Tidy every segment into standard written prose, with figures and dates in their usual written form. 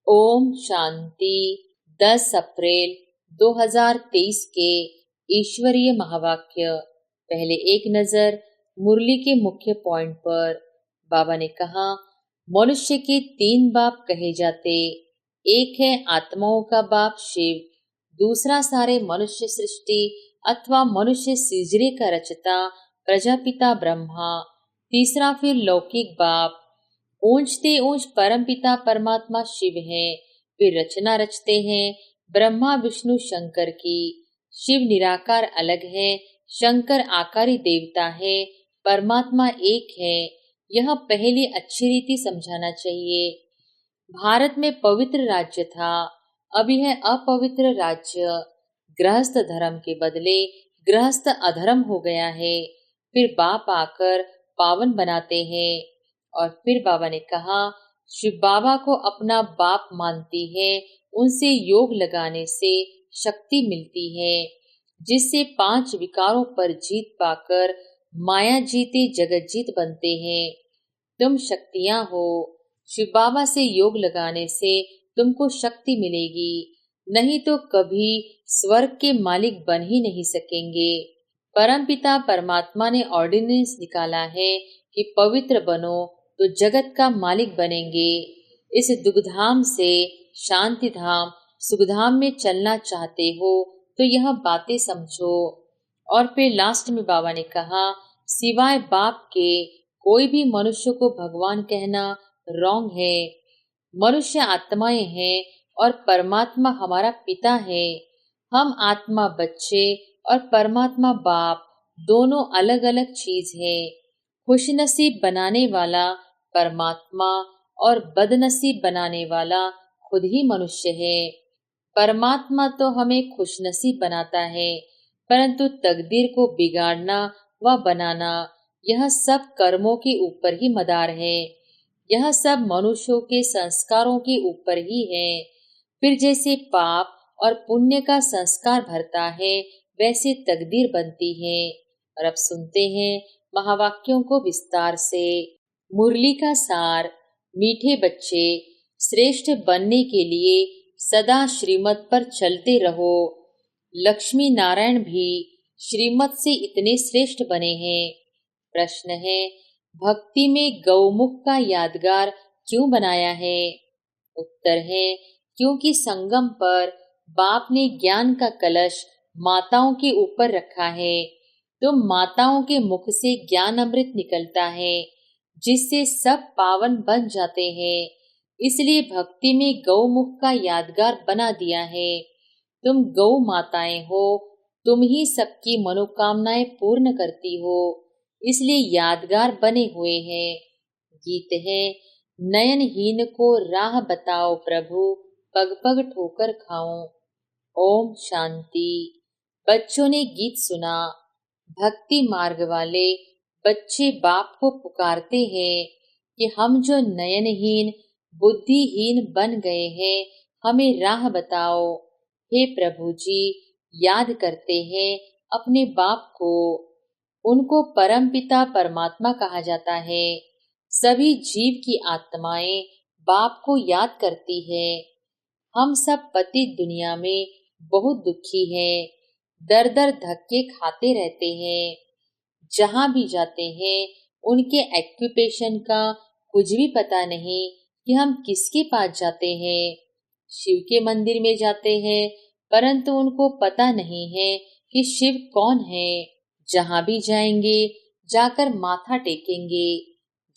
ओम शांति। 10 अप्रैल 2023 के ईश्वरीय महावाक्य। पहले एक नजर मुरली के मुख्य पॉइंट पर। बाबा ने कहा, मनुष्य के 3 बाप कहे जाते। एक है आत्माओं का बाप शिव, दूसरा सारे मनुष्य सृष्टि अथवा मनुष्य सिजरे का रचता प्रजापिता ब्रह्मा, तीसरा फिर लौकिक बाप ऊंचते ऊंच परमपिता परमात्मा शिव है। फिर रचना रचते हैं ब्रह्मा विष्णु शंकर की। शिव निराकार अलग है, शंकर आकारी देवता है, परमात्मा एक है। यह पहली अच्छी रीति समझाना चाहिए। भारत में पवित्र राज्य था, अब यह अपवित्र राज्य। गृहस्थ धर्म के बदले गृहस्थ अधर्म हो गया है। फिर बाप आकर पावन बनाते हैं। और फिर बाबा ने कहा, शिव बाबा को अपना बाप मानती है, उनसे योग लगाने से शक्ति मिलती है, जिससे 5 विकारों पर जीत पाकर माया जीते जगत जीत बनते हैं। तुम शक्तियां हो, शिव बाबा से योग लगाने से तुमको शक्ति मिलेगी, नहीं तो कभी स्वर्ग के मालिक बन ही नहीं सकेंगे। परमपिता परमात्मा ने ऑर्डिनेंस निकाला है कि पवित्र बनो तो जगत का मालिक बनेंगे। इस दुखधाम से शांति धाम सुखधाम में चलना चाहते हो तो यह बातें समझो। और फिर लास्ट में बाबा ने कहा, सिवाय बाप के कोई भी मनुष्य को भगवान कहना रॉन्ग है। मनुष्य आत्माएं हैं और परमात्मा हमारा पिता है। हम आत्मा बच्चे और परमात्मा बाप दोनों अलग अलग चीज है। खुशनसीब बनाने वाला परमात्मा और बदनसीब बनाने वाला खुद ही मनुष्य है। परमात्मा तो हमें खुशनसीब बनाता है, परंतु तकदीर को बिगाड़ना व बनाना यह सब कर्मों के ऊपर ही मदार है। यह सब मनुष्यों के संस्कारों के ऊपर ही है। फिर जैसे पाप और पुण्य का संस्कार भरता है, वैसे तकदीर बनती है। और अब सुनते हैं महावाक्यों को विस्तार से। मुरली का सार। मीठे बच्चे, श्रेष्ठ बनने के लिए सदा श्रीमत पर चलते रहो। लक्ष्मी नारायण भी श्रीमत से इतने श्रेष्ठ बने हैं। प्रश्न है, भक्ति में गौमुख का यादगार क्यों बनाया है? उत्तर है, क्योंकि संगम पर बाप ने ज्ञान का कलश माताओं के ऊपर रखा है, तो माताओं के मुख से ज्ञान अमृत निकलता है, जिससे सब पावन बन जाते हैं। इसलिए भक्ति में गौमुख का यादगार बना दिया है। तुम गौ माताएं हो, तुम ही सबकी मनोकामनाएं पूर्ण करती हो, इसलिए यादगार बने हुए हैं। गीत है, नयनहीन को राह बताओ प्रभु, पग पग ठोकर खाऊं। ओम शांति। बच्चों ने गीत सुना। भक्ति मार्ग वाले बच्चे बाप को पुकारते हैं कि हम जो नयनहीन बुद्धिहीन बन गए हैं, हमें राह बताओ। हे प्रभु जी, याद करते हैं अपने बाप को। उनको परमपिता परमात्मा कहा जाता है। सभी जीव की आत्माएं बाप को याद करती है। हम सब पतित दुनिया में बहुत दुखी हैं, दर दर धक्के खाते रहते हैं। जहाँ भी जाते हैं उनके एक्यूपेशन का कुछ भी पता नहीं कि हम किसके पास जाते हैं। शिव के मंदिर में जाते हैं, परंतु उनको पता नहीं है कि शिव कौन है। जहाँ भी जाएंगे जाकर माथा टेकेंगे,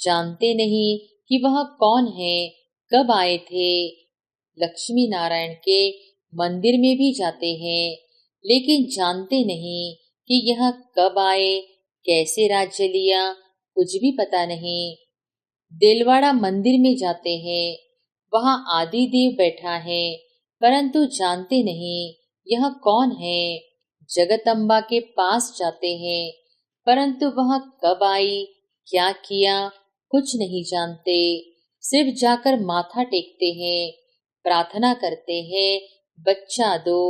जानते नहीं कि वह कौन है, कब आए थे। लक्ष्मी नारायण के मंदिर में भी जाते हैं, लेकिन जानते नहीं कि यह कब आए, कैसे राज्य लिया, कुछ भी पता नहीं। दिलवाड़ा मंदिर में जाते हैं, वहाँ आदि देव बैठा है, परंतु जानते नहीं यह कौन है। जगदम्बा के पास जाते हैं, परंतु वह कब आई, क्या किया, कुछ नहीं जानते। सिर्फ जाकर माथा टेकते हैं, प्रार्थना करते हैं, बच्चा दो,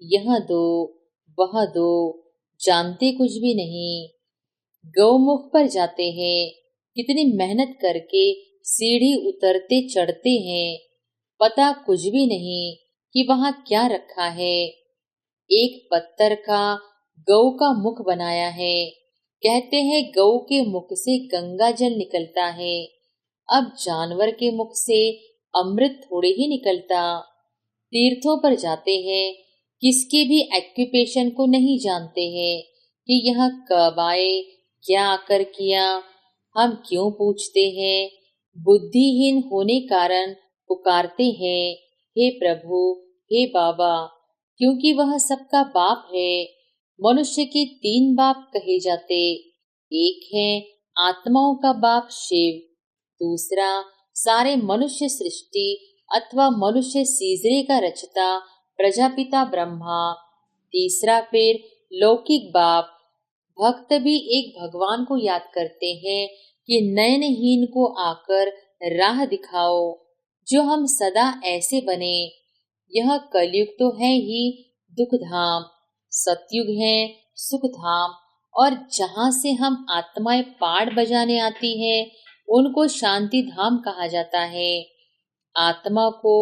यह दो, वह दो, जानते कुछ भी नहीं। गौमुख पर जाते हैं, कितनी मेहनत करके सीढ़ी उतरते चढ़ते हैं, पता कुछ भी नहीं कि वहाँ क्या रखा है। एक पत्थर का गऊ का मुख बनाया है। कहते हैं गऊ के मुख से गंगा जल निकलता है। अब जानवर के मुख से अमृत थोड़े ही निकलता। तीर्थों पर जाते हैं, किसके भी एक्यूपेशन को नहीं जानते हैं कि यह कब आए, क्या आकर किया। हम क्यों पूछते हैं? बुद्धिहीन होने कारण पुकारते हैं, हे प्रभु, हे बाबा, क्योंकि वह सबका बाप है। मनुष्य के तीन बाप कहे जाते। एक है आत्माओं का बाप शिव, दूसरा सारे मनुष्य सृष्टि अथवा मनुष्य सीजरे का रचता प्रजापिता ब्रह्मा, तीसरा फिर लौकिक बाप। भक्त भी एक भगवान को याद करते हैं कि नयनहीन को आकर राह दिखाओ, जो हम सदा ऐसे बने। यह कलयुग तो है ही दुख धाम, सतयुग है सुख धाम, और जहाँ से हम आत्माएं पाड़ बजाने आती हैं उनको शांति धाम कहा जाता है। आत्मा को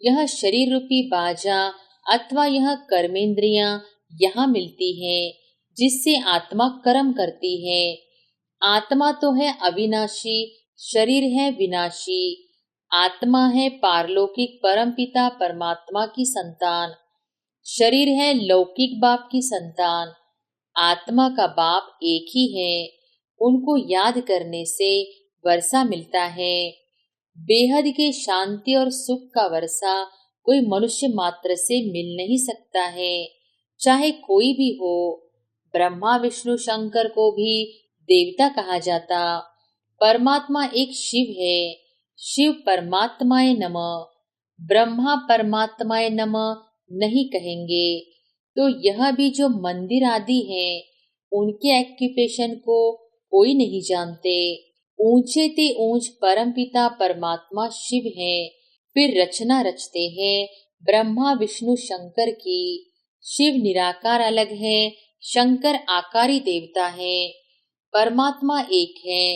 यह शरीर रूपी बाजा अथवा यह कर्मेंद्रियां यहाँ मिलती है, जिससे आत्मा कर्म करती है। आत्मा तो है अविनाशी, शरीर है विनाशी। आत्मा है पारलौकिक परमपिता परमात्मा की संतान, शरीर है लौकिक बाप की संतान। आत्मा का बाप एक ही है। उनको याद करने से वर्षा मिलता है। बेहद के शांति और सुख का वर्षा कोई मनुष्य मात्र से मिल नहीं सकता है, चाहे कोई भी हो। ब्रह्मा विष्णु शंकर को भी देवता कहा जाता। परमात्मा एक शिव है। शिव परमात्माए नमः। ब्रह्मा परमात्माए नमः नहीं कहेंगे तो यह भी जो मंदिर आदि हैं उनके एक्यूपेशन को कोई नहीं जानते। ऊंचे ते ऊंच परमपिता परमात्मा शिव है। फिर रचना रचते हैं ब्रह्मा विष्णु शंकर की। शिव निराकार अलग है, शंकर आकारी देवता है। परमात्मा एक है।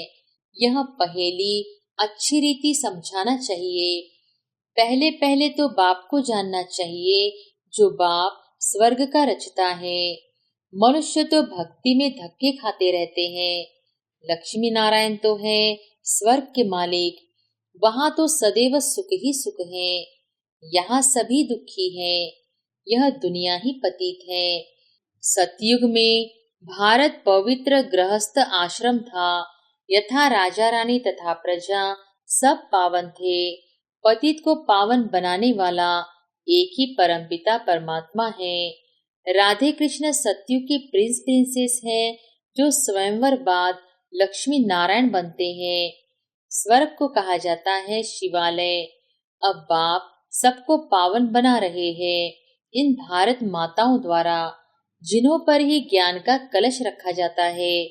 यह पहेली अच्छी रीति समझाना चाहिए। पहले पहले तो बाप को जानना चाहिए, जो बाप स्वर्ग का रचता है। मनुष्य तो भक्ति में धक्के खाते रहते हैं। लक्ष्मी नारायण तो है स्वर्ग के मालिक, वहां तो सदैव सुख ही सुख है। यहाँ सभी दुखी हैं। यह दुनिया ही पतित है। सतयुग में भारत पवित्र गृहस्थ आश्रम था। यथा राजा रानी तथा प्रजा सब पावन थे। पतित को पावन बनाने वाला एक ही परमपिता परमात्मा है। राधे कृष्ण सतयुग की प्रिंस प्रिंसेस है, जो स्वयंवर बाद लक्ष्मी नारायण बनते हैं। स्वर्ग को कहा जाता है शिवालय। अब बाप सबको पावन बना रहे हैं इन भारत माताओं द्वारा, जिन्हों पर ही ज्ञान का कलश रखा जाता है।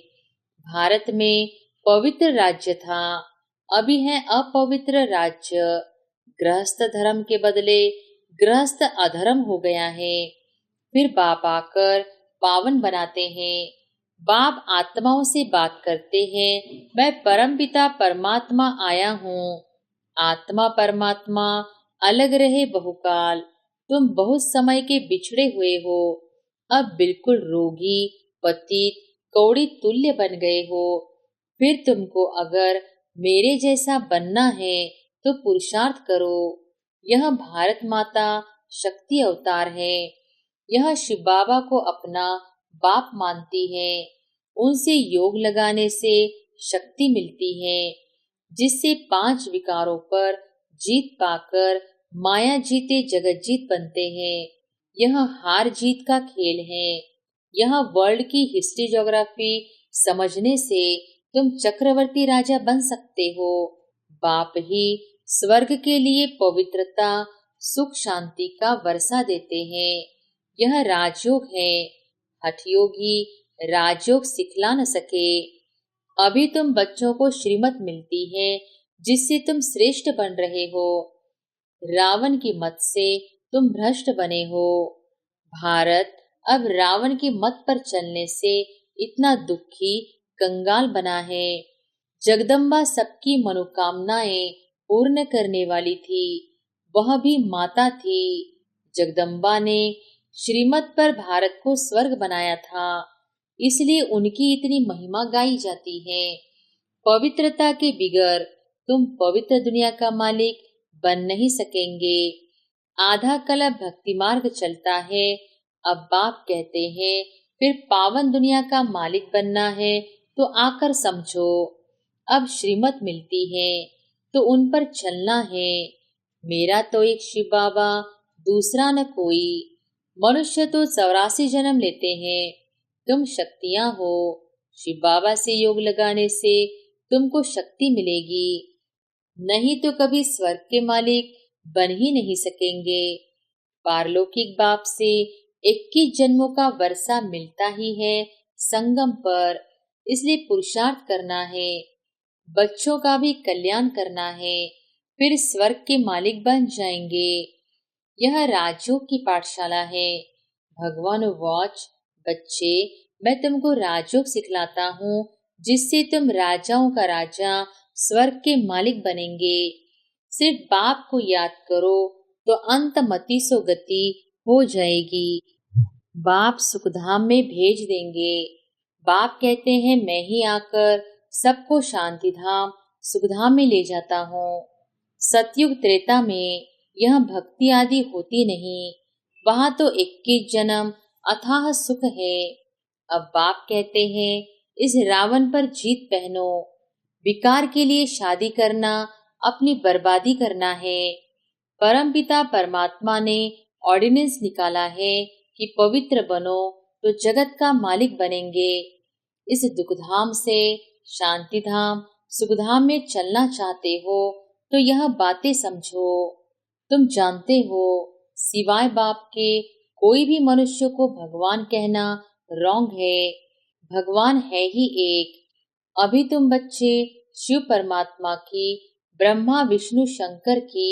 भारत में पवित्र राज्य था, अभी है अपवित्र राज्य। गृहस्थ धर्म के बदले गृहस्थ अधर्म हो गया है। फिर बाप आकर पावन बनाते हैं। बाप आत्माओं से बात करते हैं, मैं परमपिता परमात्मा आया हूँ। आत्मा परमात्मा अलग रहे बहुकाल। तुम बहुत समय के बिछड़े हुए हो, अब बिल्कुल रोगी पतित कौड़ी तुल्य बन गए हो। फिर तुमको अगर मेरे जैसा बनना है तो पुरुषार्थ करो। यह भारत माता शक्ति अवतार है। यह शिव बाबा को अपना बाप मानती है। उनसे योग लगाने से शक्ति मिलती है, जिससे 5 विकारों पर जीत पाकर माया जीते जगत जीत बनते हैं। यह हार जीत का खेल है। यह वर्ल्ड की हिस्ट्री ज्योग्राफी समझने से तुम चक्रवर्ती राजा बन सकते हो। बाप ही स्वर्ग के लिए पवित्रता सुख शांति का वर्षा देते हैं। यह राजयोग है। हठयोगी राजयोग सिखला न सके। अभी तुम बच्चों को श्रीमत मिलती है, जिससे तुम श्रेष्ठ बन रहे हो। रावण की मत से तुम भ्रष्ट बने हो। भारत अब रावण की मत पर चलने से इतना दुखी कंगाल बना है। जगदम्बा सबकी मनोकामनाएं पूर्ण करने वाली थी। वह भी माता थी। जगदम्बा ने श्रीमत पर भारत को स्वर्ग बनाया था, इसलिए उनकी इतनी महिमा गाई जाती है। पवित्रता के बिगर तुम पवित्र दुनिया का मालिक बन नहीं सकेंगे। आधा कल्प भक्ति मार्ग चलता है। अब बाप कहते हैं फिर पावन दुनिया का मालिक बनना है तो आकर समझो। अब श्रीमत मिलती है तो उन पर चलना है। मेरा तो एक शिव बाबा, दूसरा न कोई। मनुष्य तो 84 जन्म लेते हैं। तुम शक्तियां हो। शिव बाबा से योग लगाने से तुमको शक्ति मिलेगी, नहीं तो कभी स्वर्ग के मालिक बन ही नहीं सकेंगे। पारलौकिक बाप से 21 जन्मों का वर्षा मिलता ही है संगम पर, इसलिए पुरुषार्थ करना है। बच्चों का भी कल्याण करना है, फिर स्वर्ग के मालिक बन जाएंगे। यह राजयोग की पाठशाला है। भगवान वॉच, बच्चे मैं तुमको राजयोग सिखलाता हूँ, जिससे तुम राजाओं का राजा, स्वर्ग के मालिक बनेंगे। सिर्फ बाप को याद करो तो अंतमति सो गति हो जाएगी। बाप सुखधाम में भेज देंगे। बाप कहते हैं मैं ही आकर सबको शांति धाम, सुखधाम में ले जाता हूँ। सतयुग त्रेता में यह भक्ति आदि होती नहीं, वहाँ तो 21 जन्म अथाह सुख है। अब बाप कहते हैं इस रावण पर जीत पहनो। विकार के लिए शादी करना अपनी बर्बादी करना है। परमपिता परमात्मा ने ऑर्डिनेंस निकाला है कि पवित्र बनो तो जगत का मालिक बनेंगे। इस दुखधाम से शांति धाम, सुखधाम में चलना चाहते हो तो यह बातें समझो। तुम जानते हो सिवाय बाप के कोई भी मनुष्य को भगवान कहना रॉन्ग है। भगवान है ही एक। अभी तुम बच्चे शिव परमात्मा की, ब्रह्मा विष्णु शंकर की,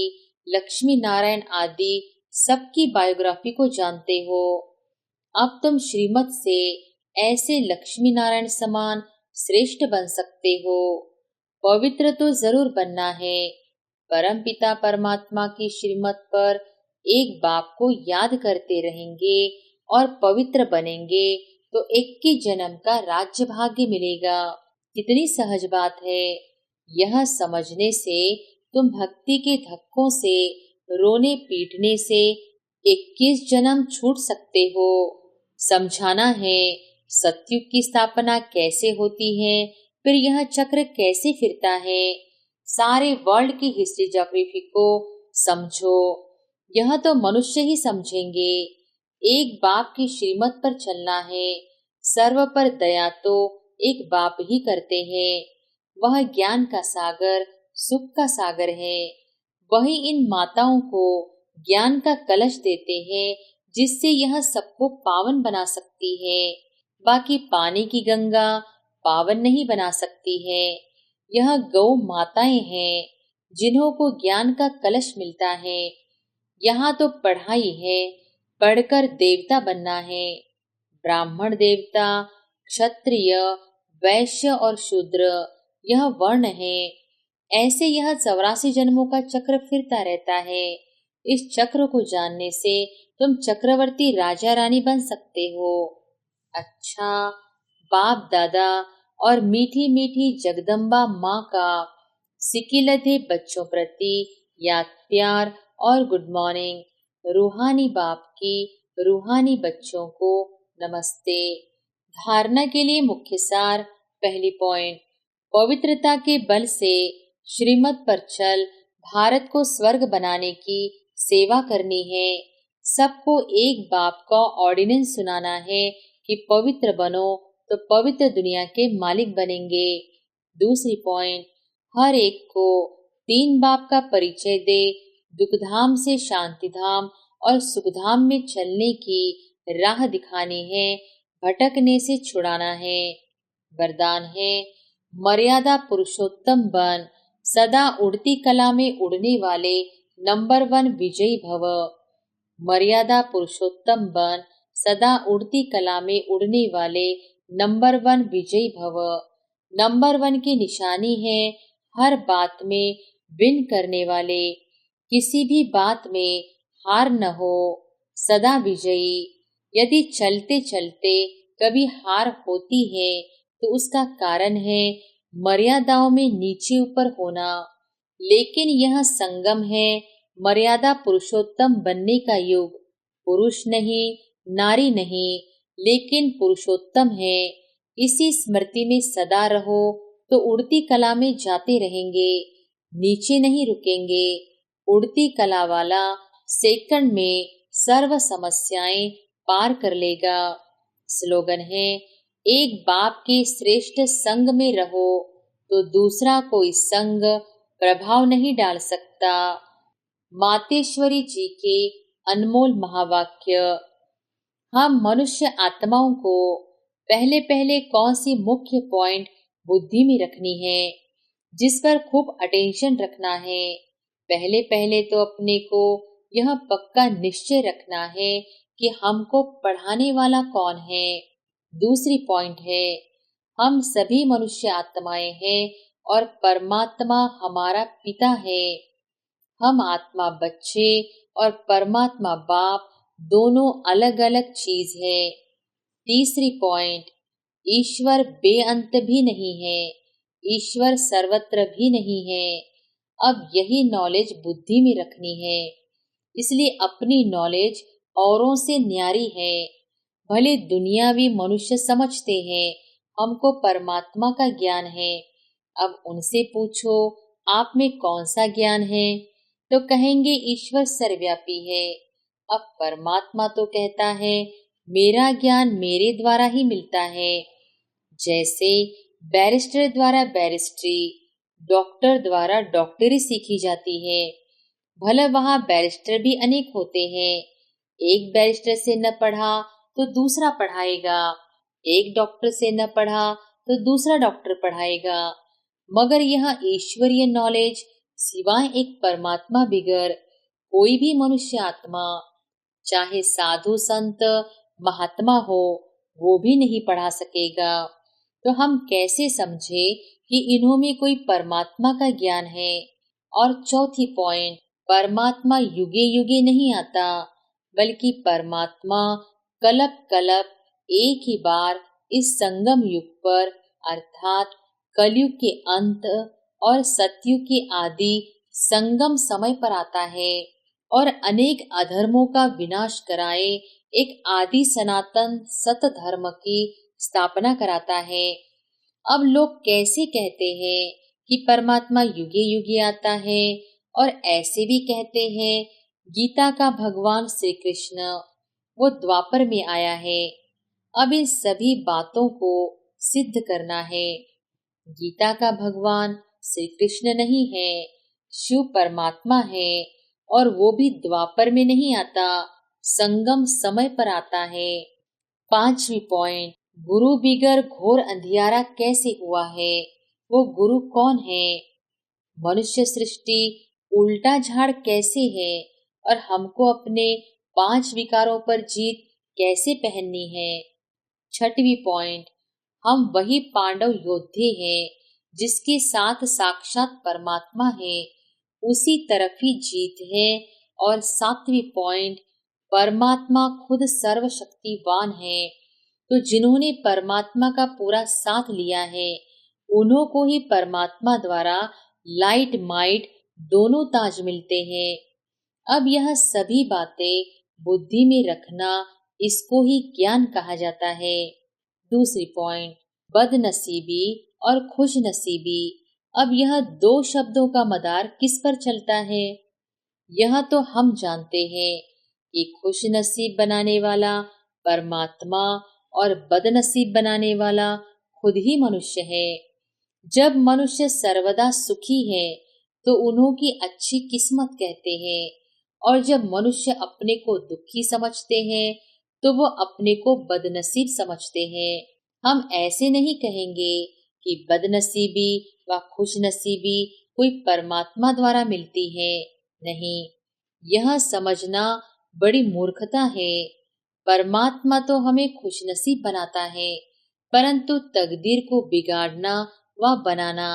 लक्ष्मी नारायण आदि सबकी बायोग्राफी को जानते हो। अब तुम श्रीमत से ऐसे लक्ष्मी नारायण समान श्रेष्ठ बन सकते हो। पवित्र तो जरूर बनना है। परम पिता परमात्मा की श्रीमत पर एक बाप को याद करते रहेंगे और पवित्र बनेंगे तो 21 जन्म का राज्य भाग्य मिलेगा। कितनी सहज बात है। यह समझने से तुम भक्ति के धक्कों से, रोने पीटने से 21 जन्म छूट सकते हो। समझाना है सतयुग की स्थापना कैसे होती है, फिर यह चक्र कैसे फिरता है। सारे वर्ल्ड की हिस्ट्री ज्योग्राफी को समझो। यह तो मनुष्य ही समझेंगे। एक बाप की श्रीमत पर चलना है। सर्व पर दया तो एक बाप ही करते हैं। वह ज्ञान का सागर, सुख का सागर है। वही इन माताओं को ज्ञान का कलश देते हैं, जिससे यह सबको पावन बना सकती है। बाकी पानी की गंगा पावन नहीं बना सकती है। यह गौ माताएं हैं जिन्हों को ज्ञान का कलश मिलता है। यहाँ तो पढ़ाई है, पढ़कर देवता बनना है। ब्राह्मण देवता, क्षत्रिय, वैश्य और शूद्र यह वर्ण है। ऐसे यह 84 जन्मों का चक्र फिरता रहता है। इस चक्र को जानने से तुम चक्रवर्ती राजा रानी बन सकते हो। अच्छा, बाप दादा और मीठी मीठी जगदम्बा माँ का सिकिलधे बच्चों प्रति याद, प्यार और गुड मॉर्निंग। रूहानी बाप की रूहानी बच्चों को नमस्ते। धारणा के लिए मुख्य सार। पहली पॉइंट, पवित्रता के बल से श्रीमत पर चल भारत को स्वर्ग बनाने की सेवा करनी है। सबको एक बाप का ऑर्डिनेंस सुनाना है कि पवित्र बनो तो पवित्र दुनिया के मालिक बनेंगे। दूसरी पॉइंट, हर एक को 3 बाप का परिचय दे, दुखधाम से शांतिधाम और सुखधाम में चलने की राह दिखानी है, भटकने से छुड़ाना है। वरदान है, मर्यादा पुरुषोत्तम बन, सदा उड़ती कला में उड़ने वाले नंबर 1 विजयी भव। मर्यादा पुरुषोत्तम बन, सदा उड़ती कला में उड़ने वाले नंबर 1 विजयी भव। नंबर 1 की निशानी है हर बात में विन करने वाले। किसी भी बात में हार न हो, सदा विजयी। यदि चलते चलते कभी हार होती है तो उसका कारण है मर्यादाओं में नीचे ऊपर होना। लेकिन यह संगम है मर्यादा पुरुषोत्तम बनने का युग। पुरुष नहीं, नारी नहीं, लेकिन पुरुषोत्तम है। इसी स्मृति में सदा रहो तो उड़ती कला में जाते रहेंगे, नीचे नहीं रुकेंगे। उड़ती कला वाला सेकंड में सर्व समस्याएं पार कर लेगा। स्लोगन है, एक बाप के श्रेष्ठ संग में रहो तो दूसरा कोई संग प्रभाव नहीं डाल सकता। मातेश्वरी जी के अनमोल महावाक्य। हम मनुष्य आत्माओं को पहले पहले कौन सी मुख्य पॉइंट बुद्धि में रखनी है, जिस पर खूब अटेंशन रखना है। पहले पहले तो अपने को यह पक्का निश्चय रखना है कि हमको पढ़ाने वाला कौन है। दूसरी पॉइंट है, हम सभी मनुष्य आत्माएं हैं और परमात्मा हमारा पिता है। हम आत्मा बच्चे और परमात्मा बाप दोनों अलग अलग चीज है। तीसरी पॉइंट, ईश्वर बेअंत भी नहीं है, ईश्वर सर्वत्र भी नहीं है। अब यही नॉलेज बुद्धि में रखनी है। इसलिए अपनी नॉलेज औरों से न्यारी है। भले दुनियावी मनुष्य समझते हैं हमको परमात्मा का ज्ञान है। अब उनसे पूछो आप में कौन सा ज्ञान है, तो कहेंगे ईश्वर सर्वव्यापी है। अब परमात्मा तो कहता है मेरा ज्ञान मेरे द्वारा ही मिलता है। जैसे बैरिस्टर द्वारा बैरिस्ट्री, डॉक्टर द्वारा डॉक्टरी सीखी जाती है। भला वहाँ बैरिस्टर भी अनेक होते हैं। एक बैरिस्टर से न पढ़ा तो दूसरा पढ़ाएगा, एक डॉक्टर से न पढ़ा तो दूसरा डॉक्टर पढ़ाएगा। मगर यह ईश्वरीय नॉलेज सिवाय एक परमात्मा बिगर कोई भी मनुष्य आत्मा, चाहे साधु संत महात्मा हो, वो भी नहीं पढ़ा सकेगा। तो हम कैसे समझे कि इन्हों में कोई परमात्मा का ज्ञान है। और चौथी पॉइंट, परमात्मा युगे युगे नहीं आता, बल्कि परमात्मा कलप कलप एक ही बार इस संगम युग पर अर्थात कलयुग के अंत और सतयुग के आदि संगम समय पर आता है और अनेक अधर्मों का विनाश कराए एक आदि सनातन सत धर्म की स्थापना कराता है। अब लोग कैसे कहते हैं कि परमात्मा युगे युगे आता है, और ऐसे भी कहते हैं गीता का भगवान श्री कृष्ण वो द्वापर में आया है। अब इन सभी बातों को सिद्ध करना है। गीता का भगवान श्री कृष्ण नहीं है, शिव परमात्मा है, और वो भी द्वापर में नहीं आता, संगम समय पर आता है। पांचवी पॉइंट, गुरु बिगर घोर अंधियारा कैसे हुआ है, वो गुरु कौन है। मनुष्य सृष्टि उल्टा झाड़ कैसे है, और हमको अपने 5 विकारों पर जीत कैसे पहननी है। छठवीं पॉइंट, हम वही पांडव योद्धे हैं जिसके साथ साक्षात परमात्मा है, उसी तरफ ही जीत है। और सातवीं पॉइंट, परमात्मा खुद सर्वशक्तिवान है, तो जिन्होंने परमात्मा का पूरा साथ लिया है उन्हों को ही परमात्मा द्वारा लाइट माइट दोनों ताज मिलते हैं। अब यह सभी बातें बुद्धि में रखना, इसको ही ज्ञान कहा जाता है। दूसरी पॉइंट, बदनसीबी और खुशनसीबी। अब यह 2 शब्दों का मदार किस पर चलता है। यह तो हम जानते हैं कि खुशनसीब बनाने वाला परमात्मा और बदनसीब बनाने वाला खुद ही मनुष्य है। जब मनुष्य सर्वदा सुखी है तो उन्हों की अच्छी किस्मत कहते हैं, और जब मनुष्य अपने को दुखी समझते हैं तो वो अपने को बदनसीब समझते हैं। हम ऐसे नहीं कहेंगे कि बदनसीबी व खुशनसीबी कोई परमात्मा द्वारा मिलती है। नहीं, यह समझना बड़ी मूर्खता है। परमात्मा तो हमें खुशनसीब बनाता है, परंतु तकदीर को बिगाड़ना व बनाना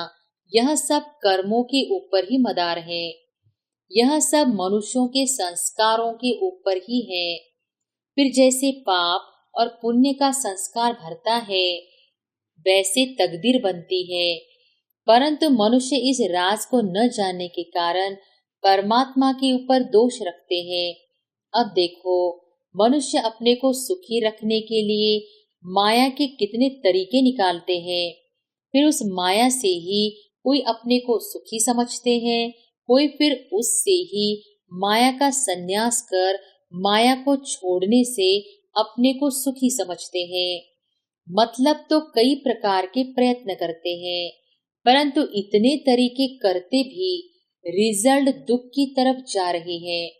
यह सब कर्मों के ऊपर ही मदार है। यह सब मनुष्यों के संस्कारों के ऊपर ही है। फिर जैसे पाप और पुण्य का संस्कार भरता है, वैसे तकदीर बनती है। परंतु मनुष्य इस राज को न जानने के कारण परमात्मा के ऊपर दोष रखते हैं। अब देखो, मनुष्य अपने को सुखी रखने के लिए माया के कितने तरीके निकालते हैं। फिर उस माया से ही कोई अपने को सुखी समझते हैं, कोई फिर उससे ही माया का संन्यास कर माया को छोड़ने से अपने को सुखी समझते हैं। मतलब तो कई प्रकार के प्रयत्न करते हैं, परंतु इतने तरीके करते भी रिजल्ट दुख की तरफ जा रहे हैं।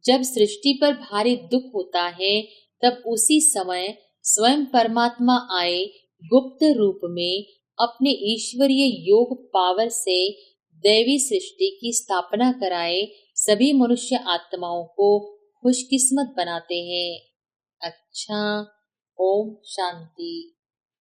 जब सृष्टि पर भारी दुख होता है, तब उसी समय स्वयं परमात्मा आए गुप्त रूप में अपने ईश्वरीय योग पावर से दैवी सृष्टि की स्थापना कराए सभी मनुष्य आत्माओं को खुशकिस्मत बनाते हैं। अच्छा, ओम शांति।